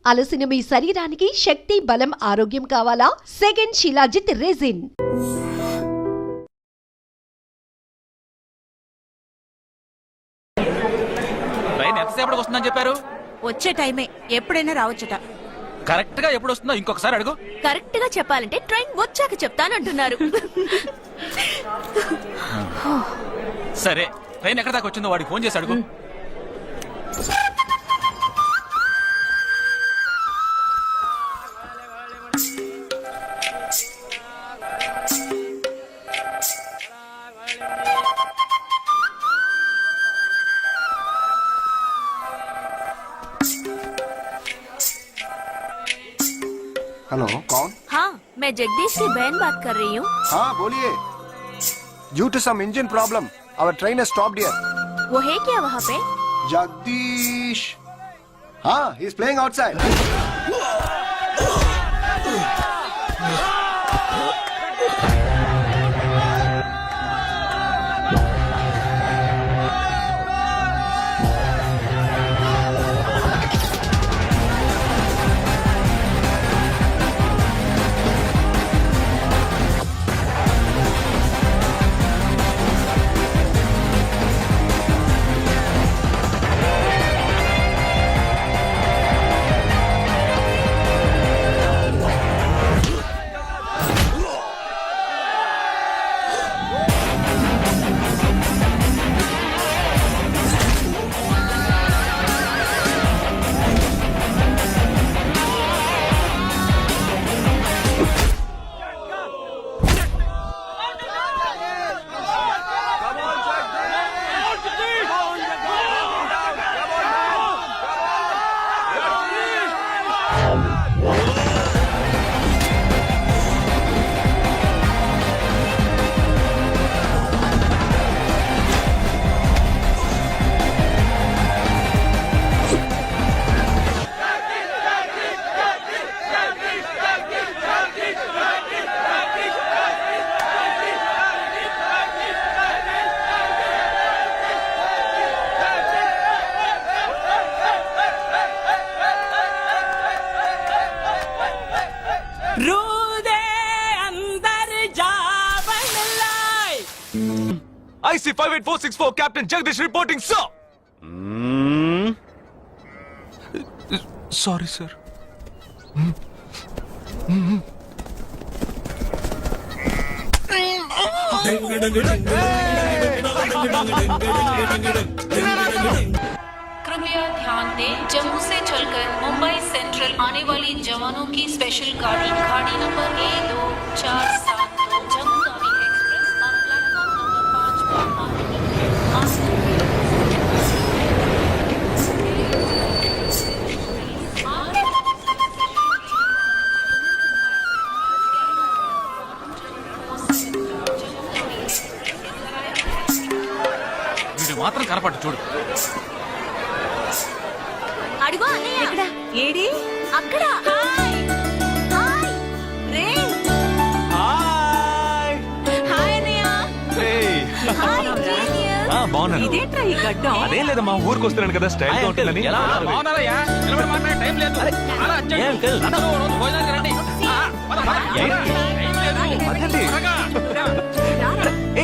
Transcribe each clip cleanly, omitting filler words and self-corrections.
అలసిన మీ శరీరానికి శక్తి, బలం, ఆరోగ్యం కావాలా? Second shilajit resin. ట్రైన్ ఎంతసేపటికి వస్తుందని చెప్పారు? వచ్చే టైమే, ఎప్పుడైనా రావచ్చుట. కరెక్ట్ గా ఎప్పుడు వస్తుందో ఇంకొకసారి అడుగు. కరెక్ట్ గా చెప్పాలంటే ట్రైన్ వచ్చాక చెప్తానంటున్నారు. సరే, ట్రైన్ ఎక్కడ దాకా వచ్చిందో వాడికి ఫోన్ చేసి అడుగు. हेलो, कौन? हाँ, मैं जगदीश की बहन बात कर रही हूँ. हाँ बोलिए. Due to some engine problem, our train has stopped here. वो है क्या वहाँ पे? Jagdish. हाँ, he is playing outside. IC 58464 Captain Jagdish reporting, sir. Sorry, sir. कृपया ध्यान दें, जम्मू से चलकर मुंबई सेंट्रल आने वाली जवानों की स्पेशल गाड़ी गाड़ी number A2472 Jammu Tawi express और प्लेटफॉर्म नंबर 5 पर వీడు మాత్రం కనపట్టు చూడు. అడుగు అన్నయ్య. ఎక్కడ? ఏడి? అక్కడ. హాయ్ హాయ్ రే. హాయ్ హాయ్ అన్నయ్య. Hi genius. బాగున్నాను. ఇదేంట్రా ఈ గడ్డం? అదేం లేదమ్మా, ఊరికి వస్తున్నాను కదా, స్టైల్ గా ఉంటుందని. ఎలా బాగున్నారయ్యా? నిలబడి మాట్లాడే టైం లేదు. చాలా అర్జెంట్. అందరూ ఓ రోజు భోజనానికి రండి. పద, పద. టైం లేదు. పదండి. త్వరగా.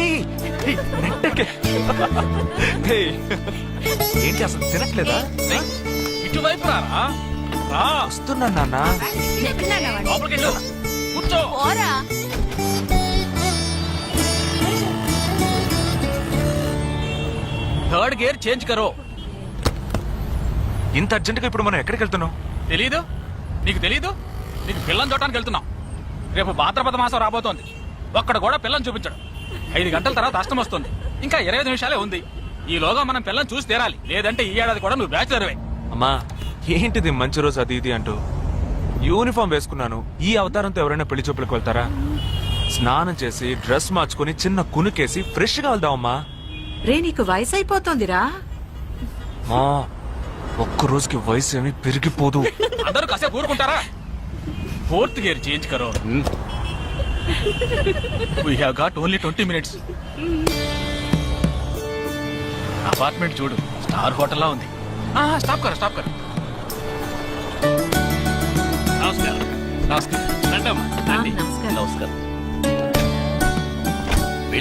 ఏయ్, ఏయ్, నెట్టకే. ఏయ్, ఏంటి అసలు తినట్లేదా? ఏయ్, ఇటువైపు రారా. రా. వస్తున్నా నాన్న. లోపలికి వెళ్ళు. కూర్చో. పోరా. థర్డ్ గేర్ చేంజ్ కరో. ఇంత అర్జెంటుగా ఇప్పుడు మనం ఎక్కడికి వెళ్తున్నాం? తెలీదు? నీకు తెలీదు? నీకు పిల్లని చూడటానికి వెళ్తున్నాం. రేపు భాద్రపద మాసం రాబోతోంది. ఒక్కడ కూడా పిల్లని చూపించడం. 5 గంటల తర్వాత అష్టం వస్తుంది. ఇంకా 25 నిమిషాలే ఉంది. ఈలోగా మనం పిల్లని చూసి తీరాలి. లేదంటే ఈ ఏడాది కూడా నువ్వు బ్యాచులర్వే. అమ్మా, ఏంటిది మంచి రోజు అది ఇది అంటూ? యూనిఫామ్ వేసుకున్నాను. ఈ అవతారంతో ఎవరైనా పెళ్లి చూపులకు వెళ్తారా? స్నానం చేసి డ్రెస్ మార్చుకుని చిన్న కునుకేసి ఫ్రెష్ గా వెళ్దామమ్మా. రే, నీకు వయసు అయిపోతోందిరా. మా ఒక్క రోజుకి వయసు ఏమి పెరిగిపోదు. అందరూ కాసేపు ఊరుకుంటారా? ఫోర్త్ గేర్ చేంజ్ కరో. We have got only 20 minutes. Apartment చూడు, స్టార్ హోటల్ లా ఉంది. స్టాప్ కర.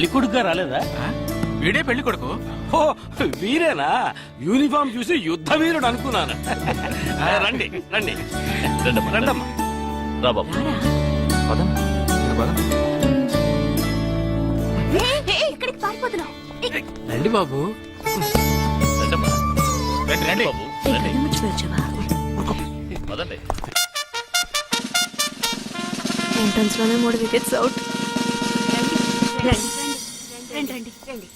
పెళ్లి కొడుకుగా రాలేదా? ఆ? వీడే పెళ్లి కొడుకు. ఓ వీరేనా? యూనిఫామ్ చూసి యుద్ధ వీరుడు అనుకున్నాను. రండి రండి రండమ్మా రండమ్మా. రా బాబు. పదం పదం ఇక్కడికి పారిపోతున్నావు రండి బాబు. రండమ్మా. రండి రండి. బాబు రండి. పదండి. ఎంట్రన్స్ లోనే 3 వికెట్స్ అవుట్. రండి రండి రండి.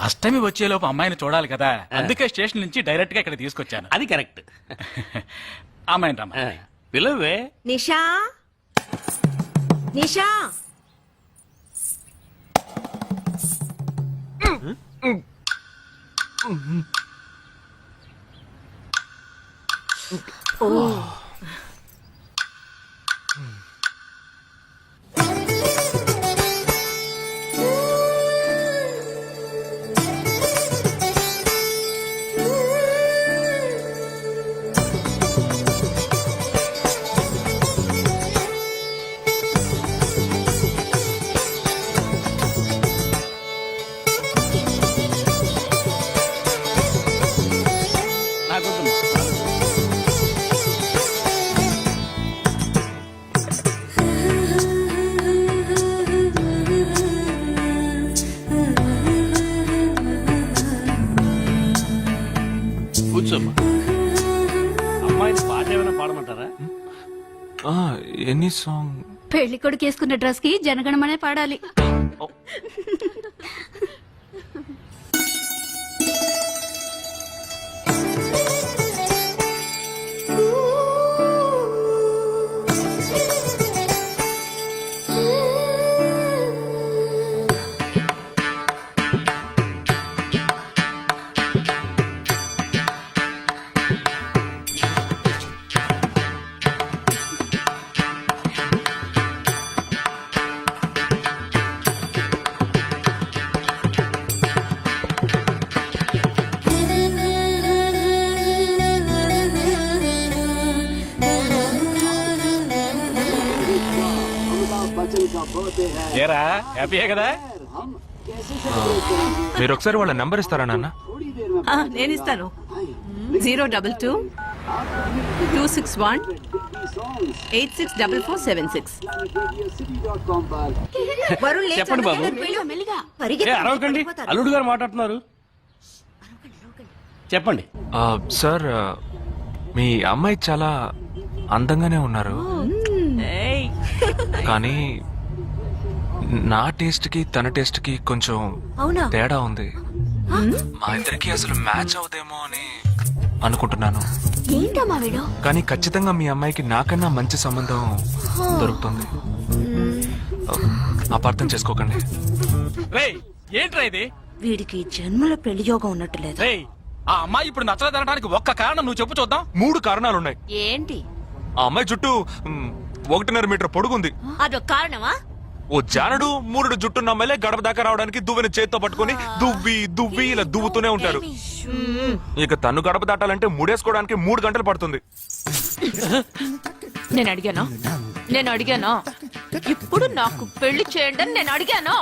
అష్టమి వచ్చేలోపు అమ్మాయిని చూడాలి కదా, అందుకే స్టేషన్ నుంచి డైరెక్ట్ గా ఇక్కడ తీసుకొచ్చాను. అది కరెక్ట్. అమ్మాయిని రమ్మ. పిలవే. నిషా నిషా నాకొద్దమ్మా. కూర్చోమ్మా. అమ్మాయిని పాట ఏమైనా పాడమంటారా? Any song. పెళ్లి కొడుకు వేసుకున్న డ్రెస్ కి జనగణమనే పాడాలి. ఏరా హ్యాపీయే కదా? మీరు ఒకసారి వాళ్ళ నెంబర్ ఇస్తారా నాన్న? నేను ఇస్తాను. 022 261 864476. చెప్పండి బాబు. ఏ అరవకండి, అల్లుడు గారు మాట్లాడుతున్నారు. చెప్పండి. సార్ మీ అమ్మాయి చాలా అందంగానే ఉన్నారు, కానీ నా టేస్ట్ కి తన టేస్ట్ కి కొంచెం అవునా? తేడా ఉంది. మా ఇద్దరికి అసలు మ్యాచ్ అవుదేమో అని అనుకుంటున్నాను. ఏంటమ్మా వీడు? కానీ ఖచ్చితంగా మీ అమ్మాయికి నాకన్నా మంచి సంబంధం దొరుకుతుంది. అపార్థం చేసుకోకండి. రేయ్ ఏంట్రా ఇది? వీడికి జన్మలో పెళ్లి యోగం ఉన్నట్టు లేదు. రేయ్ ఆ అమ్మాయి ఇప్పుడు నచ్చలేదనడానికి ఒక్క కారణం నువ్వు చెప్పు చూద్దాం. 3 కారణాలున్నాయి. ఏంటి? ఆ అమ్మాయి చుట్టూ 1.5 మీటర్ పొడుగుంది. అదొక కారణమా? ఓ జానడు 3 జుట్టున్న అమ్మాయిలే గడప దాకా రావడానికి దువ్వెని చేత్తో పట్టుకుని దువ్వి దువ్వి ఇలా దువ్వుతూనే ఉంటారు. ఇక తను గడప దాటాలంటే ముడేసుకోవడానికి 3 గంటలు పడుతుంది. నేను అడిగానా? ఇప్పుడు నాకు పెళ్లి చేయండి అని నేను అడిగాను.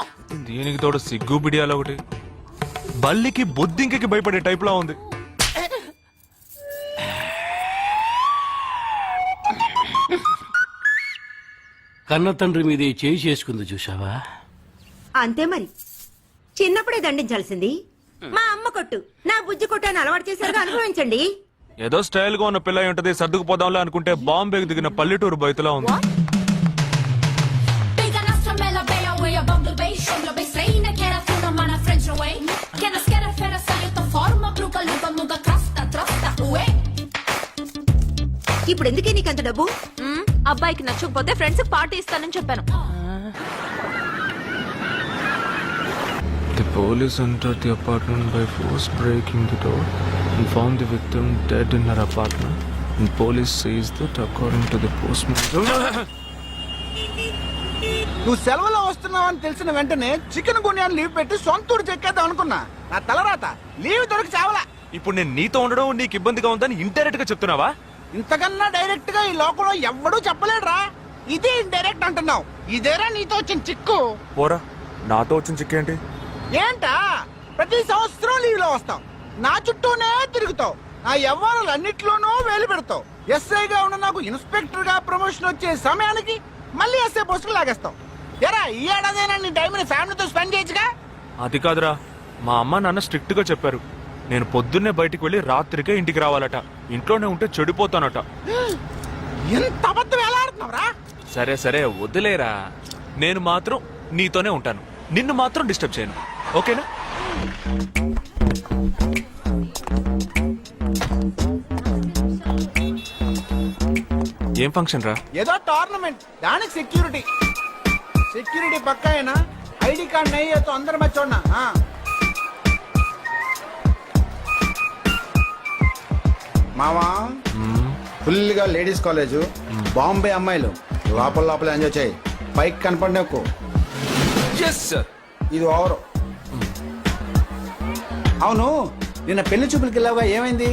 దీనికి తోడు సిగ్గు బిడియాలో ఒకటి. బల్లికి బొద్దింకకి భయపడే టైప్ లా ఉంది. కన్న తండ్రి మీద చేయి చేసుకుంది చూసావా? అంతే మరి. చిన్నప్పుడే దండించాల్సింది. మా అమ్మ కొట్టు, నా బుజ్జి కొట్టు అని అలవాటు చేశారుగా, అనుభవించండి. ఏదో స్టైల్ గా ఉన్న పిల్ల ఉంటది, సర్దుకుపోదాంలే అనుకుంటే బాంబేకి దిగిన పల్లెటూరు బయటలా ఉంది. ఇప్పుడు ఎందుకే నీకు అంత డబ్బు? అబ్బాయికి నచ్చకపోతే ఫ్రెండ్స్ పార్టీ ఇస్తానని చెప్పాను. The police entered the apartment by force, breaking the door and found the victim dead in her apartment. And police says that according to the postmortem... నువ్వు సెలవులో వస్తున్నావని తెలిసిన వెంటనే చికెన్ గున్యాన్ని లీవ్ పెట్టి సొంత ఊరు చెక్కేద్దాం అనుకున్నా. నా తలరాత లీవ్ దొరికి చావలా. ఇప్పుడు నేను నీతో ఉండడం నీకు ఇబ్బందిగా ఉందని ఇండైరెక్ట్ గా చెప్తున్నావా? ఇంతకన్నా డైరెక్ట్ గా ఈ లోకంలో ఎవ్వడూ చెప్పలేడురా. ఇది ఇండైరెక్ట్ అంటున్నావు. ఇదేరా నీతో వచ్చిన చిక్కు. పోరా, నాతో వచ్చిన చిక్కేంటి? ఏంటా ప్రతి సంవత్సరం లీవ్ లో వస్తావు, నా చుట్టూనే తిరుగుతావు, నా వ్యవహారాలన్నిట్లోనూ వేలు పెడతావు. ఎస్ఐగా ఉన్న నాకు ఇన్స్పెక్టర్ గా ప్రమోషన్ వచ్చే సమయానికి మళ్ళీ ఎస్ఐ పోస్టుకు లాగేస్తావు. ఎరా ఈ ఏడాదైనా నీ టైంని ఫ్యామిలీతో స్పెండ్ చేయొచ్చుగా. అది కాదురా, మా అమ్మ నాన్న స్ట్రిక్ట్ గా చెప్పారు. నేను పొద్దున్నే బయటికి వెళ్ళి రాత్రికే ఇంటికి రావాలట. ఇంట్లోనే ఉంటే చెడిపోతానట. ఎంత అబద్ధం ఎలా ఆడుతున్నావురా? సరే సరే వదిలేరా, నేను మాత్రం నీతోనే ఉంటాను. నిన్ను మాత్రం డిస్టర్బ్ చేయను, ఓకేనా? ఏం ఫంక్షన్ రా? ఏదో టోర్నమెంట్, దానికి సెక్యూరిటీ. సెక్యూరిటీ పక్కా అయినా ఐడి కార్డ్ నై తో అందరం చూడనా. మావా ఫుల్ గా లేడీస్ కాలేజ్, బాంబే అమ్మాయిలు లోపల లోపల ఎంజాయ్ చేయి. పైకి కనపడకు. ఇది ఓవర్. అవును, నిన్న పెళ్లి చూపులకి వెళ్ళావా, ఏమైంది?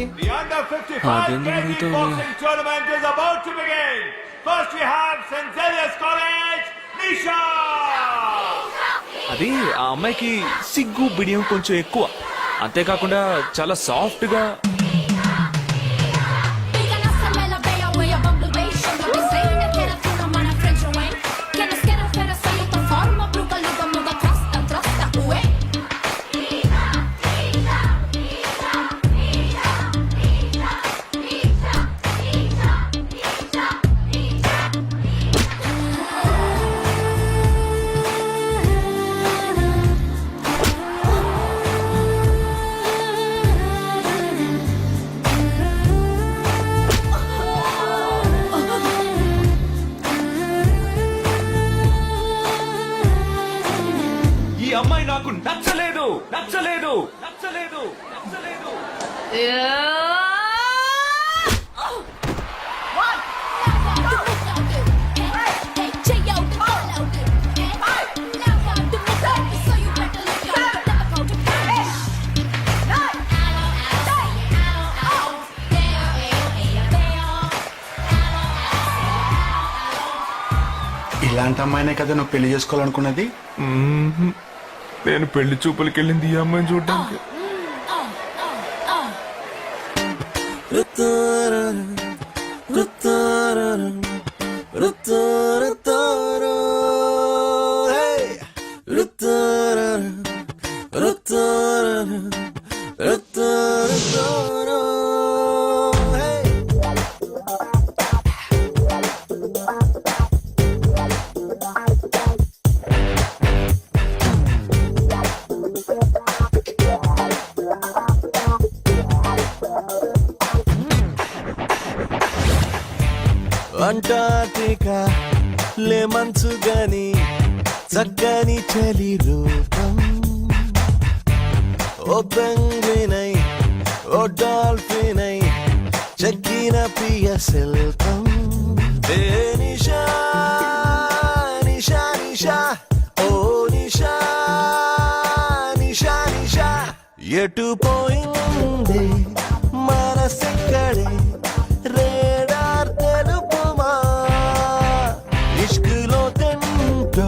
అది ఆ అమ్మాయికి సిగ్గు బిడియం కొంచెం ఎక్కువ. అంతేకాకుండా చాలా సాఫ్ట్ గా. అమ్మాయి నాకు నచ్చలేదు నచ్చలేదు నచ్చలేదు నచ్చలేదు. ఇలాంటి అమ్మాయినే కదా నువ్వు పెళ్లి చేసుకోవాలనుకున్నది? నేను పెళ్లి చూపులకి వెళ్ళింది ఈ అమ్మాయిని చూడడానికి. అంటార్టికా లే మంచు గని చక్కని చలి రూపం. ఓ పెంగ్వినై ఓ డాల్ఫినై చెక్కిన ప్రియ శిల్పం. ఏ నిషా నిషా నిషా ఓ నిషా నిషా నిషా ఎటు పోయింది మనసెక్కడే రేడార్ తెలుపుమా. ఇష్కులో తెంటో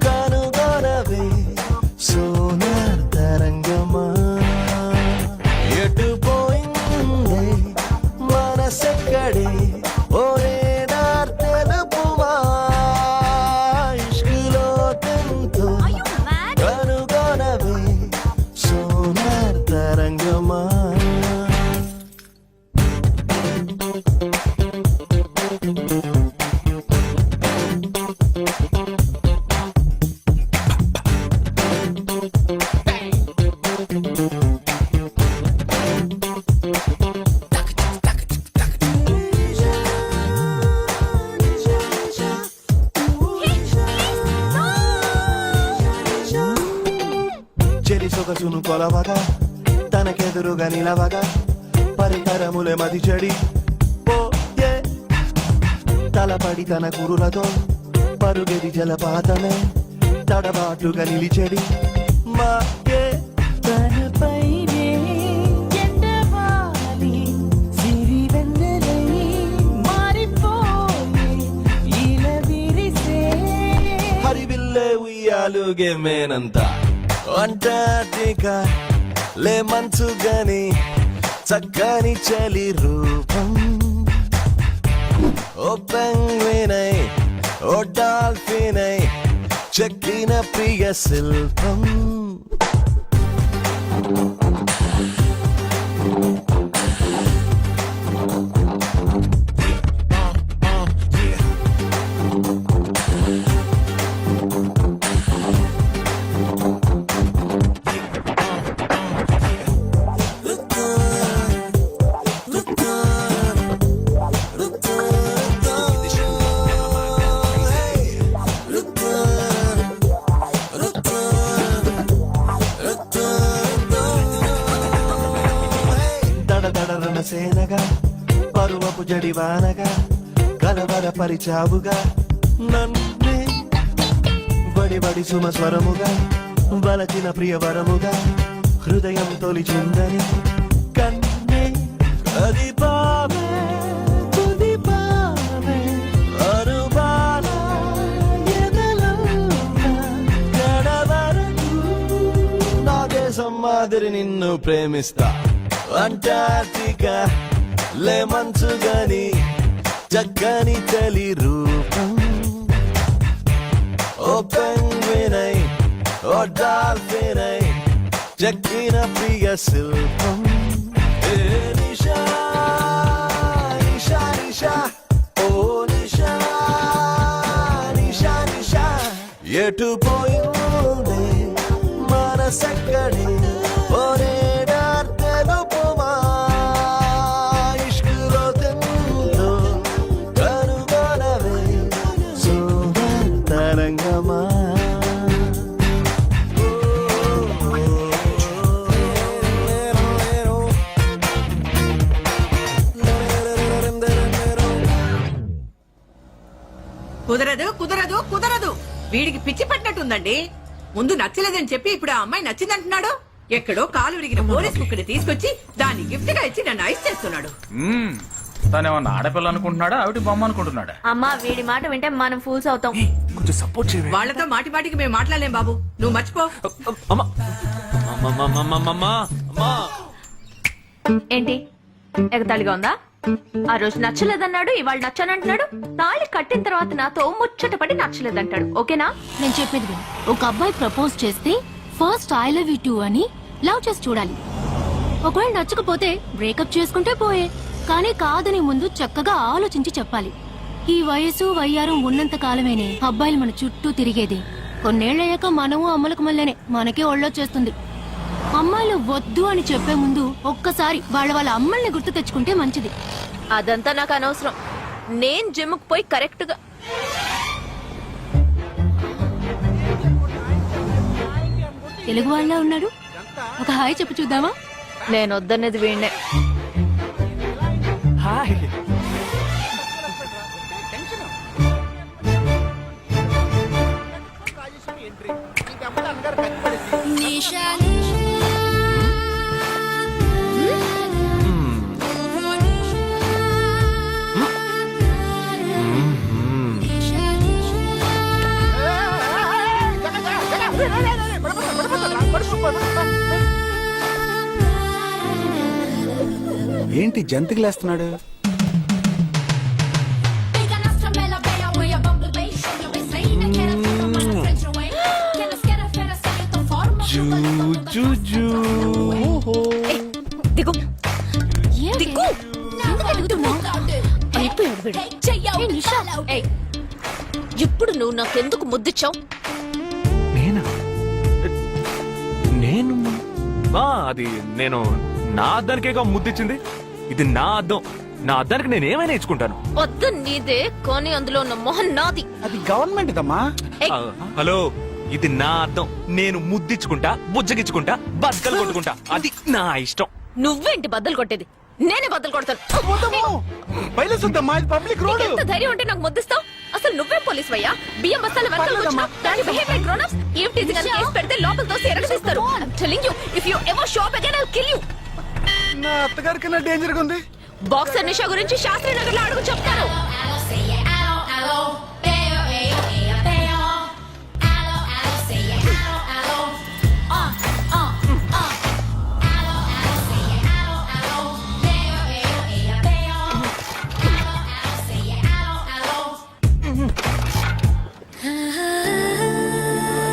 కనుగొనవే సోనార్ తరంగమా. ఎటు పోయింది మనసెక్కడే ఓ రేడార్ తెలుపుమా. ఇష్కులో తెంటో కనుగొనవే సోనార్ తరంగమా. చెరి సొగసును కొలవగా తనకెదురుగా నిలవగా పరికరములే మది చెడి పోయే. తలపడి తన కురులతో పరుగెది జలపాతమే తడబాటుగా నిలిచెడి మాకే తనపైనే ఎండవాలి సిరివెన్నెలై మారిపోయి ఇలా విరిసే హరివిల్లే ఉయ్యాలుగే మేనంతా అంటార్టికా లే మంచు గని చక్కని చలి రూపం ఓ పెంగ్వినై ఓ డాల్ఫినై చెక్కిన ప్రియ శిల్పం దడదడరన సేనగా పరువపు జడివానగా కలవర పరిచావుగా నన్నే వడి సుమస్వరముగా వలచిన ప్రియవరముగా హృదయం తొలిచిందని కన్నే అది పావే తుది పావే అరుబాల ఎదలంగా గడవరకు నా దేశం మాదిరి నిన్ను ప్రేమిస్తా అంటార్టికా లే మంచు గని చక్కని చలి రూపం ఓ పెంగ్వినై ఓ డాల్ఫినై చెక్కిన ప్రియ శిల్పం ఏ నిషా నిషా నిషా ఓ నిషా నిషా నిషా ఎటు పోయిందే మనసెక్కడే ఓరే తెలుపుమా ఇష్కులో తెంతో కనుగొనవే సోమర్ తరంగమా కుదరదు కుదరదు కుదరదు వీడికి పిచ్చి పట్టినట్టుందండి ముందు నచ్చలేదని చెప్పి ఇప్పుడు ఆ అమ్మాయి నచ్చిందంటున్నాడు ఎక్కడో కాలు విరిగిన పోలీస్ కుక్కని తీసుకొచ్చి దాన్ని గిఫ్ట్ గా ఇచ్చి నన్ను ఐస్ చేస్తున్నాడు. తనేమన్నా ఆడపిల్ల అనుకుంటున్నాడా ఆవిడ బొమ్మ అనుకుంటున్నాడా? అమ్మా వీడి మాట వింటే మనం ఫూల్స్ అవుతాం. కొంచెం సపోర్ట్ చేయవే. వాళ్ళతో మాటి మాటికి మేము మాట్లాడలేం బాబు, నువ్వు మర్చిపో. అమ్మా అమ్మా అమ్మా అమ్మా అమ్మా ఏంటి ఎగతాళిగా ఉందా? ఆ రోజు నచ్చలేదన్నాడు, ఇవాళ నచ్చానంటున్నాడు. తాళి కట్టిన తర్వాత నాతో ముచ్చట పడి నచ్చలేదంటాడు. ఓకేనా? నేను చెప్పేది విను. ఒక అబ్బాయి ప్రపోజ్ చేస్తే first I love you two అని లవ్ చేసి చూడాలి. ఒకవేళ నచ్చకపోతే బ్రేకప్ చేసుకుంటే పోయే, కానీ కాదని ముందు చక్కగా ఆలోచించి చెప్పాలి. ఈ వయసు వయ్యారం ఉన్నంత కాలమేనే అబ్బాయిలు మన చుట్టూ తిరిగేది. కొన్నేళ్లయ్యాక మనము అమ్మలకు మళ్ళీనే మనకే ఒళ్ళొచ్చేస్తుంది. అమ్మాయిలు వద్దు అని చెప్పే ముందు ఒక్కసారి వాళ్ళ అమ్మల్ని గుర్తు తెచ్చుకుంటే మంచిది. అదంతా నాకు అనవసరం. నేను జిమ్కి పోయి కరెక్ట్ గా తెలుగు వాళ్ళ ఉన్నాడు, ఒక హాయ్ చెప్పు చూద్దామా? నేను వద్దనేది వీణ్ణే. హాయ్ ఏంటి జంతికి లేస్తున్నాడు? దిగు ఏంటి? దిగు. ఎందుకు అడుగుతున్నావ్? అయిపోయాడు వీడు. ఏ నిషా, ఏయ్, ఇప్పుడు నువ్వు నాకెందుకు ముద్దిచ్చావు? నేనా? నేను అది నేను నా అద్దానికేగా ముద్దిచ్చింది. ఇది నా అద్దం. నా అద్దానికి నేనేమైనా ఇచ్చుకుంటాను. వద్దు నీదే, కానీ అందులో ఉన్న మొహన్ నాది. అది గవర్నమెంట్ దమ్మా. ఏయ్, హలో, ఇది నా అద్దం. నేను ముద్దిచ్చుకుంటా, బుజ్జగిచ్చుకుంటా, బద్దలు కొట్టుకుంటా. అది నా ఇష్టం. నువ్వేంటి బద్దలు కొట్టేది? నేనే బద్దలు కొడతాను. బయలుదేరుద్దమ్మా, ఇది పబ్లిక్ రోడ్. ఎంత ధైర్యం ఉంటే నాకు ముద్దిస్తావు? అసలు నువ్వే పోలీస్ వయ్యా? బియ్యం బస్తాలు పర్లేదమ్మా. ఏం టీజీ గాని కేసు పెడితే లోపల తోసి ఎరగదీస్తారు. I'm telling you, if you ever shop again, I'll kill you. నా అత్తగారి కన్నా డేంజర్ గా ఉంది. బాక్సర్ నిషా గురించి శాస్త్రి నగర్ లో అడుగు చెప్తారు.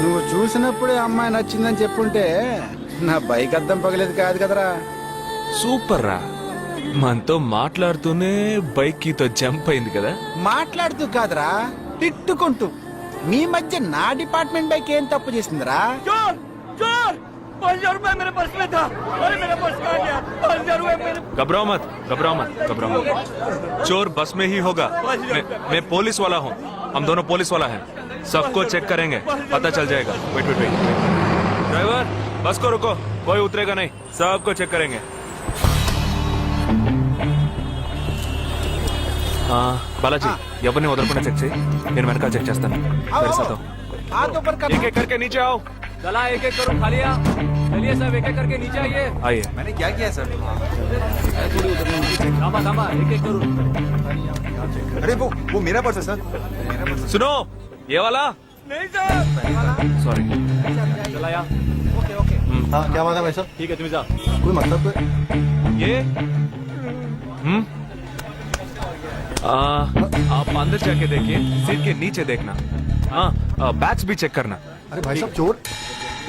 నువ్వు చూసినప్పుడే అమ్మాయి నచ్చిందని చెప్పుంటే నా బైక్ అద్దం పగలేదు కాదు కదరా. సూపర్ రా, మనతో మాట్లాడుతూనే బైక్ కీతో జంప్ అయింది కదా. మాట్లాడుతూ కాదురా, తిట్టుకుంటూ. మీ మధ్య నా డిపార్ట్మెంట్ బైక్ ఏం తప్పు చేసిందిరా? घबराओ मत, घबराओ मत, घबराओ मत. चोर बस में ही होगा. मैं पुलिस वाला हूँ. हम दोनों पुलिस वाला हैं. सबको चेक करेंगे, पता चल जाएगा. Wait wait wait. ड्राइवर, बस को रुको. कोई उतरेगा नहीं. सबको चेक करेंगे. बालाजी, ఎవరిని వదలకుండా చెక్ చేయి. నేను వెనకాల చెక్ చేస్తాను. मेरे साथ आओ. हाथ ऊपर कर. एक एक करके नीचे आओ. चला एक एक करो खाली. चलिए सब एक एक करके नीचे आइए. आइए. मैंने क्या किया सर? थामा एक एक करो. अरे वो मेरा पर्स है सर. सुनो, ये वाला. नहीं सर. सॉरी. चला यार. हाँ क्या बात है भाई साहब? ठीक है तुम जा. कोई मतलब कोई? ये आप अंदर जाके देखिए. सीट के नीचे देखना. हाँ, बैग्स भी चेक करना. अरे भाई साहब चोर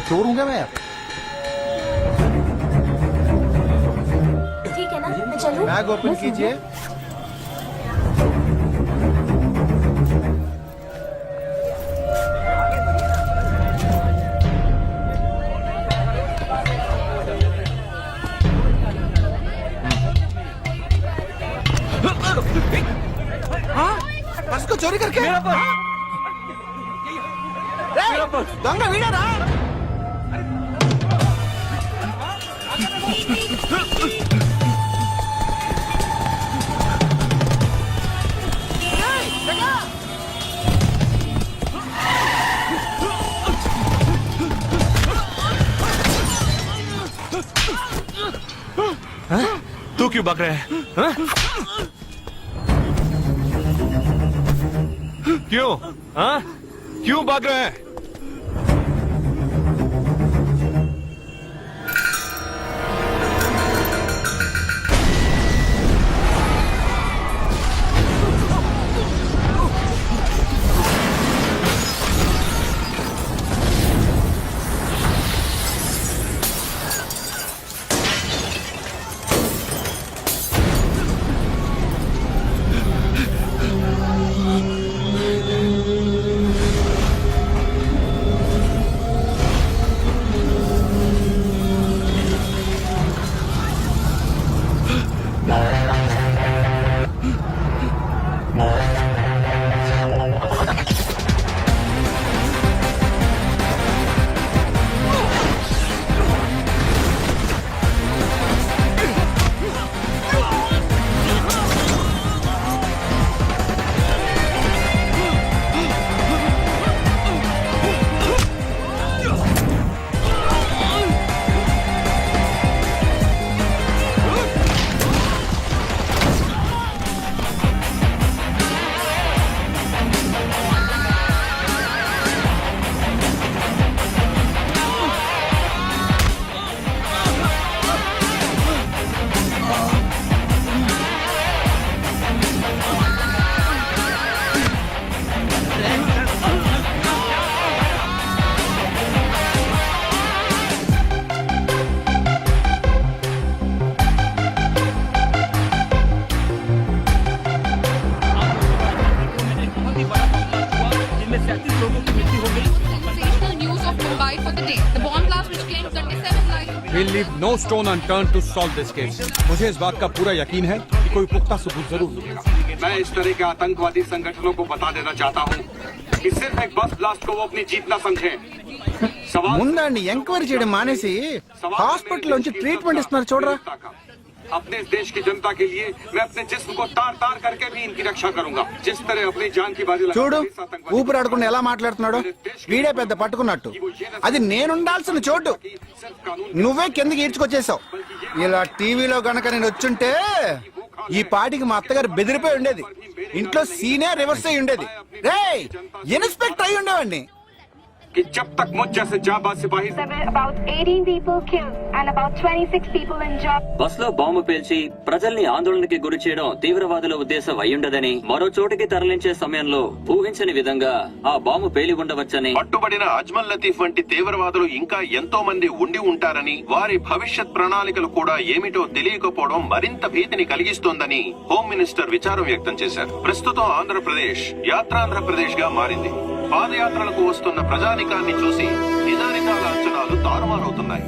चोर हूँ क्या मैं? ठीक है ना, मैं चलूं? बैग ओपन कीजिए. बस को चोरी करके దొంగ వీడారా? तू क्यों भाग रहा है? हाँ? क्यों? हाँ? क्यों भाग रहे हैं? We'll leave no stone unturned to solve this case. मुझे इस बात का पूरा यकीन है कि कोई पुख्ता सबूत जरूर मिलेगा। मैं इस तरह के आतंकवादी संगठनों को बता देना चाहता हूँ कि सिर्फ एक बस ब्लास्ट को वो अपनी जीत न समझे। ముందండి ఎంక్వైరీ చేయడం మానేసి హాస్పిటల్ నుంచి ట్రీట్మెంట్ ఇస్తున్నారు చూడరా. अपने इस देश की जनता के लिए मैं अपने जिस्म को तार तार करके भी इनकी रक्षा करूंगा जिस तरह अपनी जान की बाजी लगाकर చూడు इस आतंकवादी ఊపిరాడకుండా ఎలా మాట్లాడుతున్నాడు వీడే పెద్ద పట్టుకున్నట్టు అది నేనుండాల్సిన చోటు सिर्फ कानून నువ్వే కిందకి ఈడ్చుకొచ్చేసావు ఇలా టీవీలో గనక నేను వచ్చుంటే ఈ పాటికి మా అత్తగారు బెదిరిపోయి ఉండేది ఇంట్లో సీనే రివర్స్ అయి ఉండేది రేయ్ ఇన్స్పెక్టర్ అయి ఉండేవాడిని कि जब तक मुझ जैसे जाबाज सिपाही about 18 people killed and about 26 people injured. Bus లో బాంబు పేల్చి ప్రజల్ని ఆందోళనకి గురి చేయడం తీవ్రవాదుల ఉద్దేశం అయ్యుండదని మరో చోటికి తరలించే సమయంలో ఊహించని విధంగా ఆ బాంబు పేలి ఉండవచ్చని పట్టుబడిన అజ్మల్ లతీఫ్ వంటి తీవ్రవాదులు ఇంకా ఎంతో మంది ఉండి ఉంటారని వారి భవిష్యత్ ప్రణాళికలు కూడా ఏమిటో తెలియకపోవడం మరింత భీతిని కలిగిస్తోందని హోమ్ మినిస్టర్ విచారం వ్యక్తం చేశారు. ప్రస్తుతం ఆంధ్రప్రదేశ్ యాత్రాంధ్రప్రదేశ్ గా మారింది. పాదయాత్రలకు వస్తున్న ప్రజానికాన్ని చూసి నిజానిజాల అంచనాలు తారుమారవుతున్నాయి.